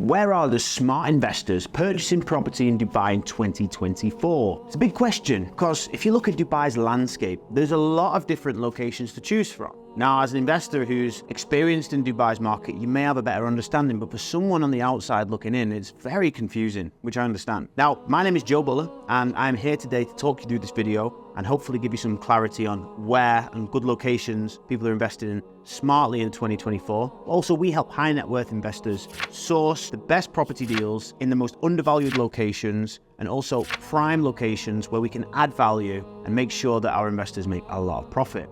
Where are the smart investors purchasing property in Dubai in 2024? It's a big question because if you look at Dubai's landscape, there's a lot of different locations to choose from. Now, as an investor who's experienced in Dubai's market, you may have a better understanding, but for someone on the outside looking in, it's very confusing, which I understand. Now, my name is Joe Butler, and I'm here today to talk you through this video and hopefully give you some clarity on where and good locations people are investing in smartly in 2024. Also, we help high net worth investors source the best property deals in the most undervalued locations and also prime locations where we can add value and make sure that our investors make a lot of profit.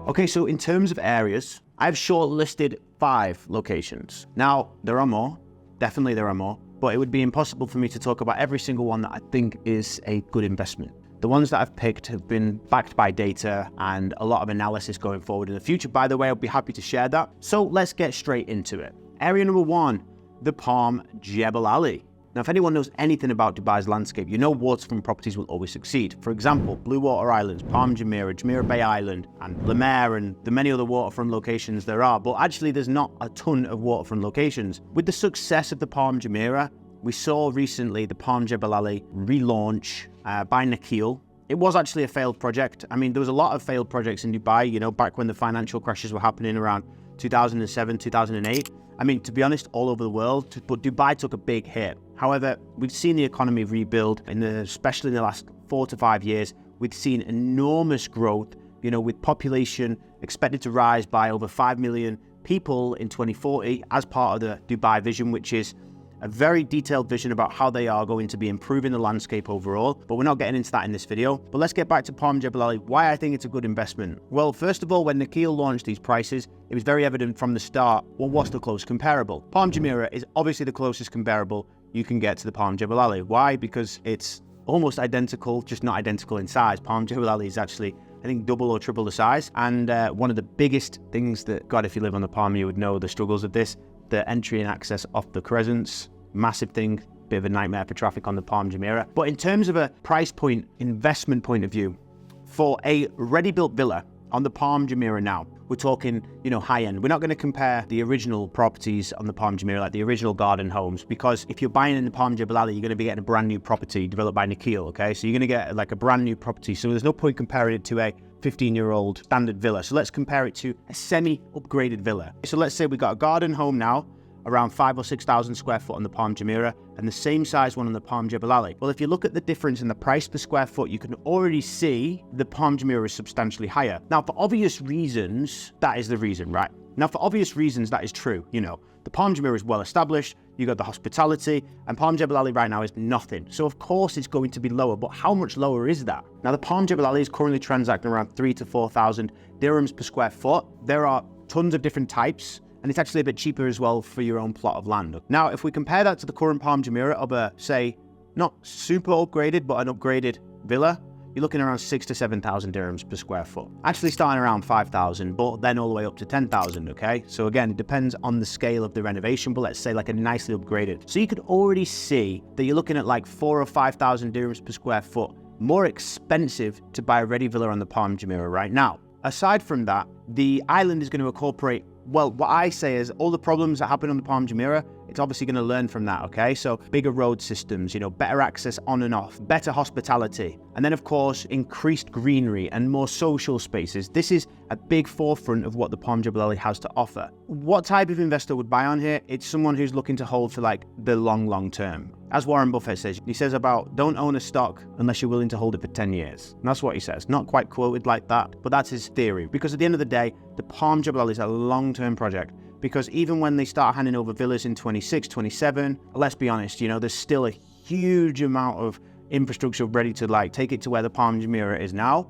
Okay, so in terms of areas, I've shortlisted 5 locations. Now, there are more, definitely there are more, but it would be impossible for me to talk about every single one that I think is a good investment. The ones that I've picked have been backed by data and a lot of analysis going forward in the future. By the way, I'll be happy to share that. So let's get straight into it. Area number 1, the Palm Jebel Ali. Now, if anyone knows anything about Dubai's landscape, you know waterfront properties will always succeed. For example, Blue Water Islands, Palm Jumeirah, Jumeirah Bay Island, and EMAAR, and the many other waterfront locations there are. But actually, there's not a ton of waterfront locations. With the success of the Palm Jumeirah, we saw recently the Palm Jebel Ali relaunch by Nakheel. It was actually a failed project. I mean, there was a lot of failed projects in Dubai, you know, back when the financial crashes were happening around 2007, 2008. I mean, to be honest, all over the world, but Dubai took a big hit. However, we've seen the economy rebuild, especially in the last 4 to 5 years. We've seen enormous growth, you know, with population expected to rise by over 5 million people in 2040 as part of the Dubai Vision, which is a very detailed vision about how they are going to be improving the landscape overall, but we're not getting into that in this video. But let's get back to Palm Jebel Ali, why I think it's a good investment. Well, first of all, when Nakheel launched these prices, it was very evident from the start what was the closest comparable. Palm Jumeirah is obviously the closest comparable you can get to the Palm Jebel Ali. Why? Because it's almost identical, just not identical in size. Palm Jebel Ali is actually, I think, double or triple the size. And one of the biggest things that, God, if you live on the Palm, you would know the struggles of this. The entry and access off the crescents, massive thing, bit of a nightmare for traffic on the Palm Jumeirah. But in terms of a price point, investment point of view, for a ready-built villa on the Palm Jumeirah now, we're talking, you know, high-end. We're not going to compare the original properties on the Palm Jumeirah, like the original garden homes, because if you're buying in the Palm Jebel Ali, you're going to be getting a brand new property developed by Nakheel, okay? So you're going to get like a brand new property. So there's no point comparing it to a 15-year-old standard villa. So let's compare it to a semi-upgraded villa. So let's say we got a garden home now, around 5,000 or 6,000 square foot on the Palm Jumeirah, and the same size one on the Palm Jebel Ali. Well, if you look at the difference in the price per square foot, you can already see the Palm Jumeirah is substantially higher. Now, for obvious reasons, that is the reason, right? Now, for obvious reasons, that is true. You know, the Palm Jumeirah is well established, you got the hospitality, and Palm Jebel Ali right now is nothing. So of course it's going to be lower, but how much lower is that? Now, the Palm Jebel Ali is currently transacting around 3,000 to 4,000 dirhams per square foot. There are tons of different types, and it's actually a bit cheaper as well for your own plot of land. Now, if we compare that to the current Palm Jumeirah of a, say, not super upgraded, but an upgraded villa, you're looking around 6,000 to 7,000 dirhams per square foot. Actually starting around 5,000, but then all the way up to 10,000, okay? So again, it depends on the scale of the renovation, but let's say like a nicely upgraded. So you could already see that you're looking at like 4,000 or 5,000 dirhams per square foot, more expensive to buy a ready villa on the Palm Jumeirah right now. Aside from that, the island is going to incorporate, well, what I say is all the problems that happen on the Palm Jumeirah, it's obviously going to learn from that, okay? So bigger road systems, you know, better access on and off, better hospitality, and then of course, increased greenery and more social spaces. This is a big forefront of what the Palm Jebel Ali has to offer. What type of investor would buy on here? It's someone who's looking to hold for like the long term. As Warren Buffett says, he says about don't own a stock unless you're willing to hold it for 10 years. And that's what he says. Not quite quoted like that, but that's his theory. Because at the end of the day, the Palm Jebel Ali is a long-term project. Because even when they start handing over villas in 26, 27, let's be honest, you know, there's still a huge amount of infrastructure ready to like take it to where the Palm Jumeirah is now.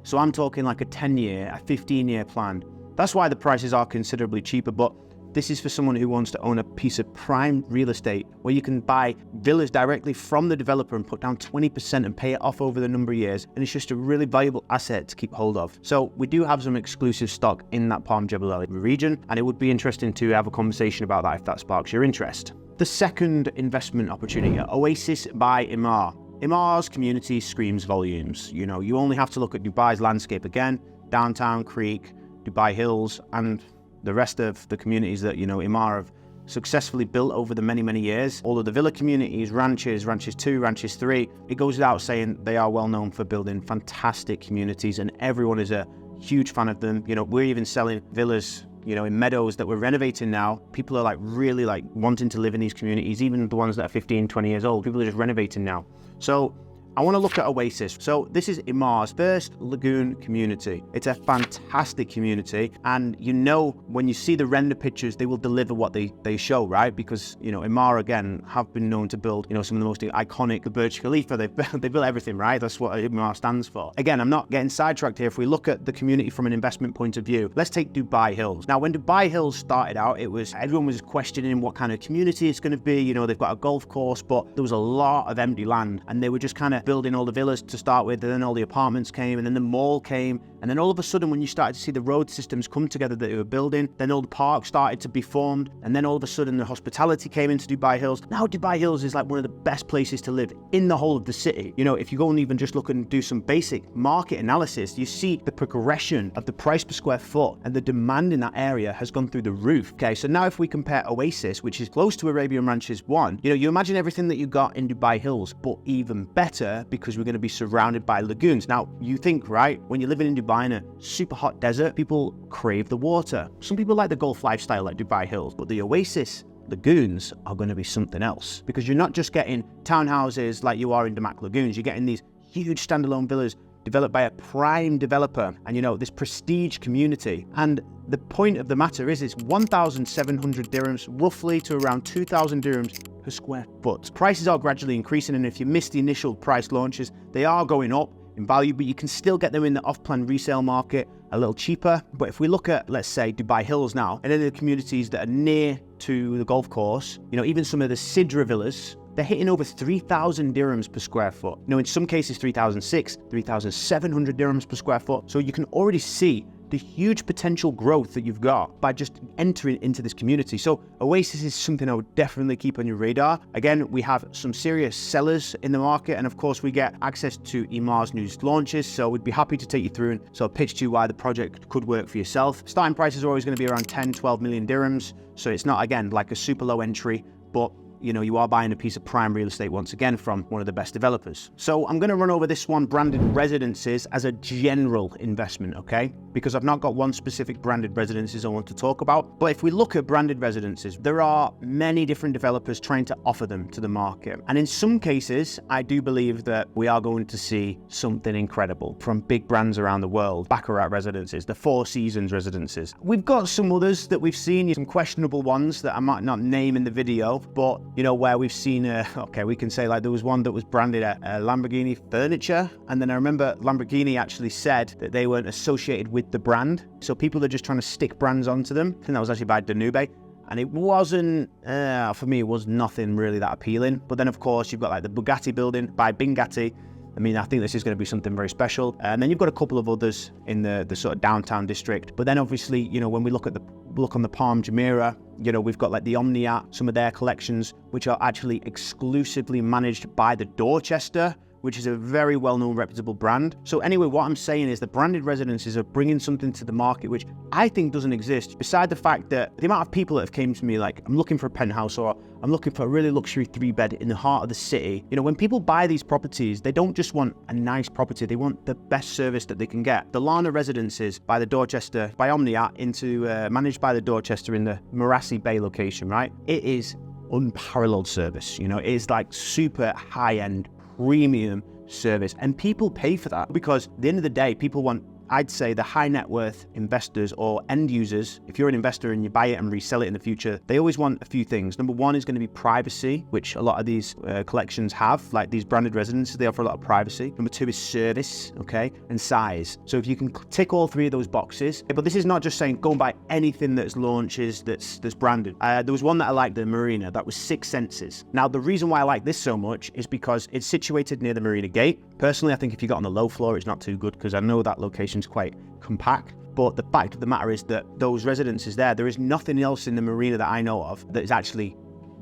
So I'm talking like a 10-year, a 15-year plan. That's why the prices are considerably cheaper, but this is for someone who wants to own a piece of prime real estate where you can buy villas directly from the developer and put down 20% and pay it off over the number of years. And it's just a really valuable asset to keep hold of. So we do have some exclusive stock in that Palm Jebel Ali region, and it would be interesting to have a conversation about that if that sparks your interest. The second investment opportunity, Oasis by EMAAR. EMAAR's community screams volumes. You know, you only have to look at Dubai's landscape again, downtown, creek, Dubai Hills, and the rest of the communities that, EMAAR have successfully built over the many years. All of the villa communities, ranches 2, ranches 3, it goes without saying they are well known for building fantastic communities, and everyone is a huge fan of them. We're even selling villas, in meadows that we're renovating now. People are really wanting to live in these communities, even the ones that are 15, 20 years old. People are just renovating now. So I want to look at Oasis. So this is EMAAR's first lagoon community. It's a fantastic community, and when you see the render pictures, they will deliver what they show, right? Because EMAAR again have been known to build some of the most iconic, the Burj Khalifa. They built everything, right? That's what EMAAR stands for. Again, I'm not getting sidetracked here. If we look at the community from an investment point of view, let's take Dubai Hills. Now, when Dubai Hills started out, everyone was questioning what kind of community it's going to be. They've got a golf course, but there was a lot of empty land, and they were just kind of building all the villas to start with, and then all the apartments came, and then the mall came, and then all of a sudden, when you started to see the road systems come together that they were building, then all the parks started to be formed, and then all of a sudden the hospitality came into Dubai Hills. Now Dubai Hills is one of the best places to live in the whole of the city. If you go and even just look and do some basic market analysis, you see the progression of the price per square foot, and the demand in that area has gone through the roof. Okay, so now if we compare Oasis, which is close to Arabian Ranches 1, you imagine everything that you got in Dubai Hills, but even better, because we're going to be surrounded by lagoons. Now, you think, right, when you're living in Dubai in a super hot desert, people crave the water. Some people like the golf lifestyle like Dubai Hills, but the Oasis lagoons are going to be something else, because you're not just getting townhouses like you are in Damac Lagoons. You're getting these huge standalone villas developed by a prime developer, and this prestige community. And the point of the matter is, it's 1,700 dirhams roughly to around 2,000 dirhams per square foot. Prices are gradually increasing, and if you miss the initial price launches, they are going up in value, but you can still get them in the off-plan resale market a little cheaper. But if we look at, let's say, Dubai Hills now, and then the communities that are near to the golf course, even some of the Sidra villas, they're hitting over 3,000 dirhams per square foot. In some cases 3,600, 3,700 dirhams per square foot. So you can already see the huge potential growth that you've got by just entering into this community. So Oasis is something I would definitely keep on your radar. Again, we have some serious sellers in the market, and of course we get access to EMAAR's new launches, so we'd be happy to take you through and sort of pitch to you why the project could work for yourself. Starting prices are always going to be around 10, 12 million dirhams, so it's not, again, like a super low entry, but you are buying a piece of prime real estate once again from one of the best developers. So I'm going to run over this one, branded residences, as a general investment, okay? Because I've not got one specific branded residences I want to talk about. But if we look at branded residences, there are many different developers trying to offer them to the market. And in some cases, I do believe that we are going to see something incredible from big brands around the world. Baccarat residences, the Four Seasons residences. We've got some others that we've seen, some questionable ones that I might not name in the video, but where we've seen, okay, we can say there was one that was branded a Lamborghini furniture. And then I remember Lamborghini actually said that they weren't associated with the brand. So people are just trying to stick brands onto them. I think that was actually by Danube. And it wasn't, for me, it was nothing really that appealing. But then, of course, you've got the Bugatti building by Bingatti. I think this is going to be something very special. And then you've got a couple of others in the sort of downtown district. But then obviously, when we look on the Palm Jumeirah, we've got the Omniat, some of their collections, which are actually exclusively managed by the Dorchester, which is a very well-known, reputable brand. So anyway, what I'm saying is the branded residences are bringing something to the market which I think doesn't exist, beside the fact that the amount of people that have came to me I'm looking for a penthouse, or I'm looking for a really luxury 3-bed in the heart of the city. When people buy these properties, they don't just want a nice property, they want the best service that they can get. The Lana Residences by the Dorchester, by Omniat, managed by the Dorchester in the Marassi Bay location, right? It is unparalleled service. It is super high-end, premium service, and people pay for that because at the end of the day, people want, I'd say, the high net worth investors or end users. If you're an investor and you buy it and resell it in the future, they always want a few things. Number one is going to be privacy, which a lot of these collections have, these branded residences, they offer a lot of privacy. Number two is service, okay, and size. So if you can tick all three of those boxes, but this is not just saying go and buy anything that's launches that's branded. There was one that I liked, the Marina, that was Six Senses. Now, the reason why I like this so much is because it's situated near the Marina Gate. Personally, I think if you got on the low floor, it's not too good because I know that location's quite compact. But the fact of the matter is that those residences there is nothing else in the marina that I know of that is actually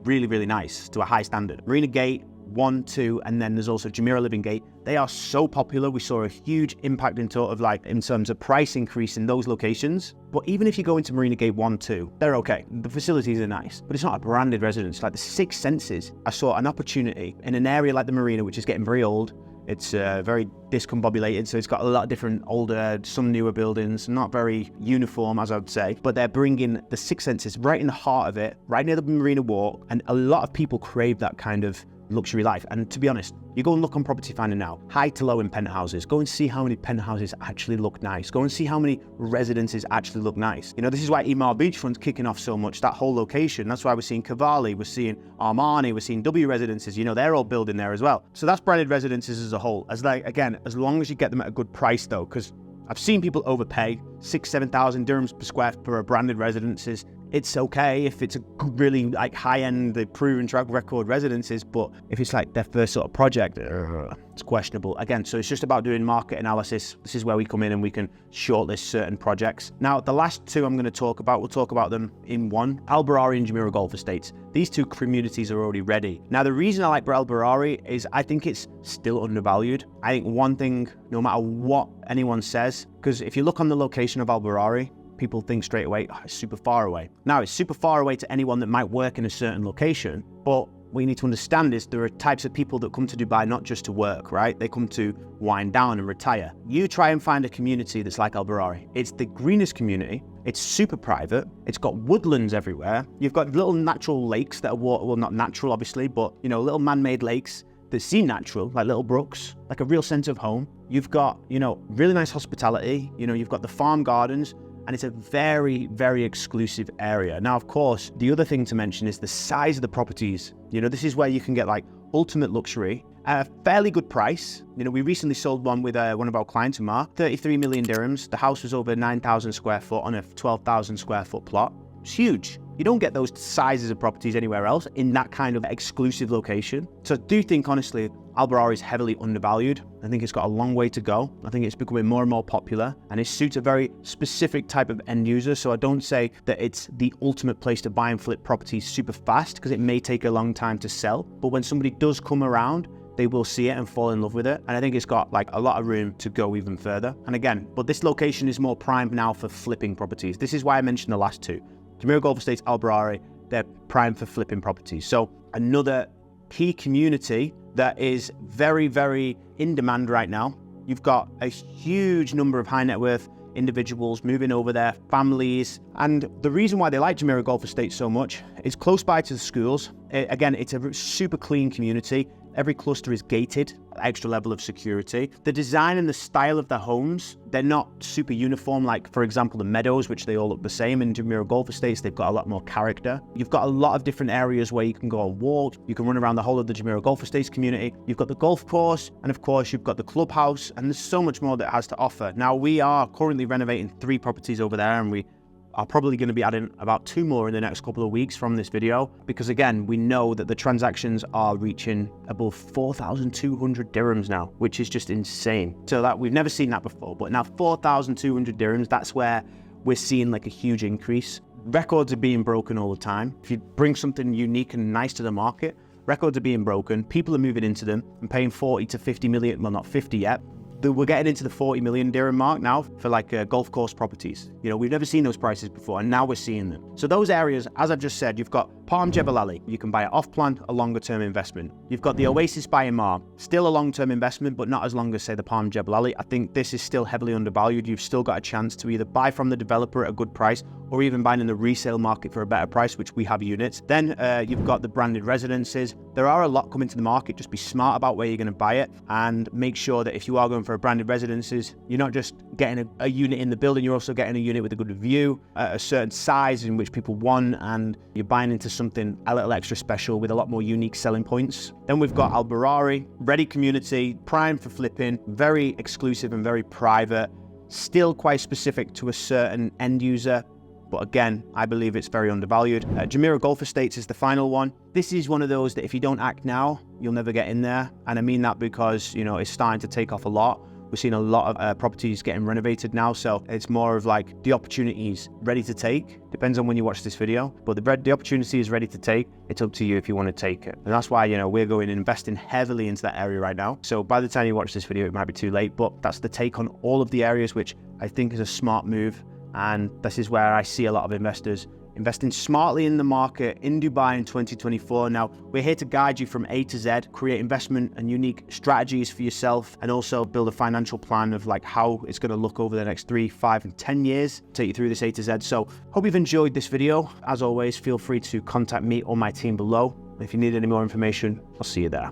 really, really nice to a high standard. Marina Gate, 1, 2, and then there's also Jumeirah Living Gate, They are so popular. We saw a huge impact in terms of price increase in those locations. But even if you go into Marina Gate 1, 2, they're okay. The facilities are nice, but it's not a branded residence. Like the Six Senses, I saw an opportunity in an area like the Marina, which is getting very old. It's very discombobulated, so it's got a lot of different older, some newer buildings, not very uniform, as I would say. But they're bringing the Six Senses right in the heart of it, right near the Marina Walk, and a lot of people crave that kind of luxury life. And to be honest, you go and look on Property Finder now, high to low in penthouses. Go and see how many penthouses actually look nice. Go and see how many residences actually look nice. You know, this is why EMAAR Beachfront's kicking off so much, that whole location. That's why we're seeing Cavalli, we're seeing Armani, we're seeing W Residences. You know, they're all building there as well. So that's branded residences as a whole. As long as you get them at a good price though, because I've seen people overpay 6,000-7,000 dirhams per square for a branded residences. It's okay if it's a really like high-end, the proven track record residences, but if it's like their first sort of project, it's questionable. Again, so it's just about doing market analysis. This is where we come in and we can shortlist certain projects. Now, the last two I'm going to talk about, we'll talk about them in one. Al Barari and Jumeirah Golf Estates. These two communities are already ready. Now, the reason I like Al Barari is I think it's still undervalued. I think one thing, no matter what anyone says, because if you look on the location of Al Barari, people think straight away, oh, it's super far away. Now, it's super far away to anyone that might work in a certain location, but what you need to understand is there are types of people that come to Dubai not just to work, right? They come to wind down and retire. You try and find a community that's like Al Barari. It's the greenest community. It's super private. It's got woodlands everywhere. You've got little natural lakes that are, well, not natural, obviously, but, you know, little man-made lakes that seem natural, like little brooks, like a real sense of home. You've got, you know, really nice hospitality. You know, you've got the farm gardens, and it's a very, very exclusive area. Now, of course, the other thing to mention is the size of the properties. You know, this is where you can get like ultimate luxury at a fairly good price. You know, we recently sold one with one of our clients, EMAAR, 33 million dirhams. The house was over 9,000 square foot on a 12,000 square foot plot. It's huge. You don't get those sizes of properties anywhere else in that kind of exclusive location. So I do think, honestly, Al Barari is heavily undervalued. I think it's got a long way to go. I think it's becoming more and more popular, and it suits a very specific type of end user. So I don't say that it's the ultimate place to buy and flip properties super fast, because it may take a long time to sell. But when somebody does come around, they will see it and fall in love with it. And I think it's got like a lot of room to go even further. And again, but this location is more primed now for flipping properties. This is why I mentioned the last two. Jumeirah Golf Estates, Al Barari, they're primed for flipping properties. So another key community that is very, very in demand right now. You've got a huge number of high net worth individuals moving over there, families. And the reason why they like Jumeirah Golf Estates so much is close by to the schools. Again, it's a super clean community. Every cluster is gated, extra level of security. The design and the style of the homes, they're not super uniform, like, for example, the Meadows, which they all look the same. In Jumeirah Golf Estates, they've got a lot more character. You've got a lot of different areas where you can go and walk. You can run around the whole of the Jumeirah Golf Estates community. You've got the golf course, and of course, you've got the clubhouse, and there's so much more that it has to offer. Now, we are currently renovating 3 properties over there, and we are probably going to be adding about 2 more in the next couple of weeks from this video, because again, we know that the transactions are reaching above 4,200 dirhams now, which is just insane. So that we've never seen that before, but now 4,200 dirhams, that's where we're seeing like a huge increase. Records are being broken all the time. If you bring something unique and nice to the market, records are being broken, people are moving into them and paying 40 to 50 million, well, not 50 yet. We're getting into the 40 million dirham mark now for like golf course properties. You know, we've never seen those prices before, and now we're seeing them. So those areas, as I've just said, you've got Palm Jebel Ali. You can buy it off plan, a longer term investment. You've got the Oasis by EMAAR, still a long term investment, but not as long as say the Palm Jebel Ali. I think this is still heavily undervalued. You've still got a chance to either buy from the developer at a good price, or even buying in the resale market for a better price, which we have units. Then you've got the branded residences. There are a lot coming to the market. Just be smart about where you're going to buy it, and make sure that if you are going for a branded residences, you're not just getting a unit in the building, you're also getting a unit with a good view, a certain size in which people want, and you're buying into something a little extra special with a lot more unique selling points. Then we've got Al Barari, ready community, prime for flipping, very exclusive and very private, still quite specific to a certain end user. But again, I believe it's very undervalued. Jumeirah Golf Estates is the final one. This is one of those that if you don't act now, you'll never get in there. And I mean that because, you know, it's starting to take off a lot. We're seeing a lot of properties getting renovated now, so it's more of like the opportunities ready to take. Depends on when you watch this video, but the opportunity is ready to take. It's up to you if you want to take it. And that's why, you know, we're going and investing heavily into that area right now. So by the time you watch this video, it might be too late, but that's the take on all of the areas, which I think is a smart move. And this is where I see a lot of investors investing smartly in the market in Dubai in 2024. Now, we're here to guide you from A to Z, create investment and unique strategies for yourself, and also build a financial plan of like how it's going to look over the next 3, 5, and 10 years, take you through this A to Z. So hope you've enjoyed this video. As always, feel free to contact me or my team below. If you need any more information, I'll see you there.